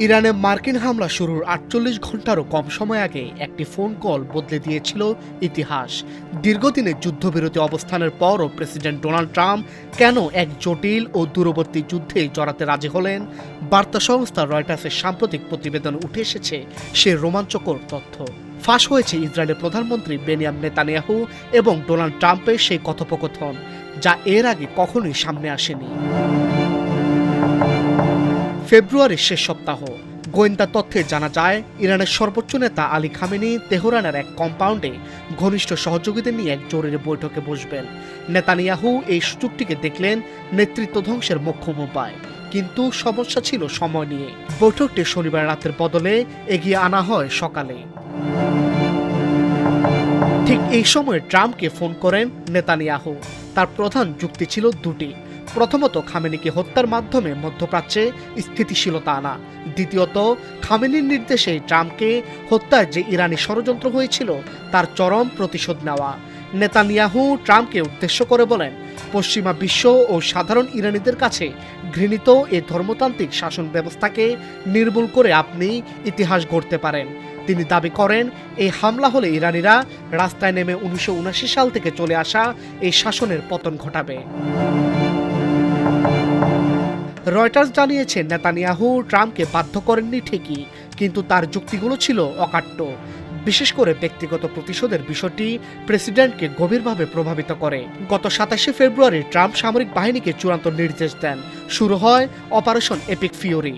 ইরানে মার্কিন হামলা শুরুর ৪৮ ঘন্টারও কম সময় আগে একটি ফোন কল বদলে দিয়েছিল ইতিহাস। দীর্ঘদিনের যুদ্ধবিরতি অবস্থানের পরও প্রেসিডেন্ট ডোনাল্ড ট্রাম্প কেন এক জটিল ও দূরবর্তী যুদ্ধে জড়াতে রাজি হলেন? বার্তা সংস্থা রয়টার্সের সাম্প্রতিক প্রতিবেদনে উঠে এসেছে সে রোমাঞ্চকর তথ্য। ফাঁস হয়েছে ইসরায়েলের প্রধানমন্ত্রী বেনিয়ামিন নেতানিয়াহু এবং ডোনাল্ড ট্রাম্পের সেই কথোপকথন, যা এর আগে কখনোই সামনে আসেনি। ফেব্রুয়ারির শেষ সপ্তাহ, গোয়েন্দা তথ্যে জানা যায় ইরানের সর্বোচ্চ নেতা আলী খামেনি তেহরানের এক কম্পাউন্ডে ঘনিষ্ঠ সহযোগীদের নিয়ে এক জরুরি বৈঠকে বসবেন। নেতানিয়াহু এই সুযোগটিকে দেখলেন নেতৃত্ব ধ্বংসের মোক্ষম উপায়, কিন্তু সমস্যা ছিল সময় নিয়ে। বৈঠকটি শনিবার রাতের বদলে এগিয়ে আনা হয় সকালে। ঠিক এই সময় ট্রাম্পকে ফোন করেন নেতানিয়াহু। তার প্রধান যুক্তি ছিল দুটি: প্রথমত, খামেনিকে হত্যার মাধ্যমে মধ্যপ্রাচ্যে স্থিতিশীলতা আনা; দ্বিতীয়ত, খামেনির নির্দেশে ট্রাম্পকে হত্যায় যে ইরানি ষড়যন্ত্র হয়েছিল তার চরম প্রতিশোধ নেওয়া। নেতানিয়াহু ট্রাম্পকে উদ্দেশ্য করে বলেন, পশ্চিমা বিশ্ব ও সাধারণ ইরানিদের কাছে ঘৃণিত এই ধর্মতান্ত্রিক শাসন ব্যবস্থাকে নির্মূল করে আপনি ইতিহাস গড়তে পারেন। তিনি দাবি করেন, এই হামলা হলে ইরানিরা রাস্তায় নেমে ১৯৭৯ সাল থেকে চলে আসা এই শাসনের পতন ঘটাবে। রয়টার্স জানিয়েছে, নেতানিয়াহু ট্রাম্পকে বাধ্য করেননি ঠিকই, কিন্তু তার যুক্তিগুলো ছিল অকাট্য। বিশেষ করে ব্যক্তিগত প্রতিশোধের বিষয়টি প্রেসিডেন্টকে গভীরভাবে প্রভাবিত করে। গত ২৭শে ফেব্রুয়ারি ট্রাম্প সামরিক বাহিনীকে চূড়ান্ত নির্দেশ দেন। শুরু হয় অপারেশন এপিক ফিউরি।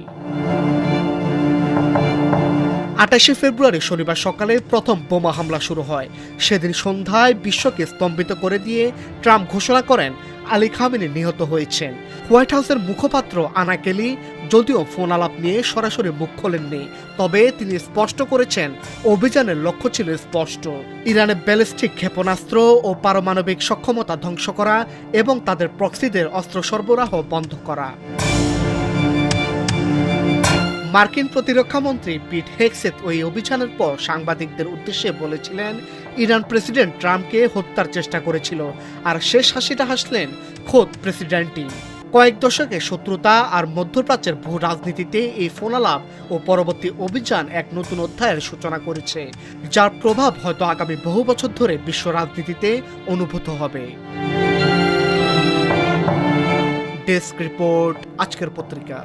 ২৮শে ফেব্রুয়ারি শনিবার সকালে প্রথম বোমা হামলা শুরু হয়। সেদিন সন্ধ্যায় বিশ্বকে স্তম্ভিত করে দিয়ে ট্রাম্প ঘোষণা করেন আলী খামেনি নিহত হয়েছেন। হোয়াইট হাউসের মুখপাত্র আনা কেলি যদিও ফোন আলাপ নিয়ে সরাসরি মুখ খোলেননি, তবে তিনি স্পষ্ট করেছেন অভিযানের লক্ষ্য ছিল স্পষ্ট: ইরানের ব্যালিস্টিক ক্ষেপণাস্ত্র ও পারমাণবিক সক্ষমতা ধ্বংস করা এবং তাদের প্রক্সিদের অস্ত্র সরবরাহ বন্ধ করা। মার্কিন প্রতিরক্ষামন্ত্রী পিট হেগসেথ ওই অভিযানের পর সাংবাদিকদের উদ্দেশ্যে বলেছিলেন, ইরান প্রেসিডেন্ট ট্রাম্পকে হত্যার চেষ্টা করেছিল, আর শেষ হাসিটা হাসলেন খোদ প্রেসিডেন্টই। কয়েক দশকের শত্রুতা আর মধ্যপ্রাচ্যের ভূ রাজনীতিতে এই ফোনালাপ ও পরবর্তী অভিযান এক নতুন অধ্যায়ের সূচনা করেছে, যার প্রভাব হয়তো আগামী বহু বছর ধরে বিশ্ব রাজনীতিতে অনুভূত হবে। ডেস্ক রিপোর্ট, আজকের পত্রিকা।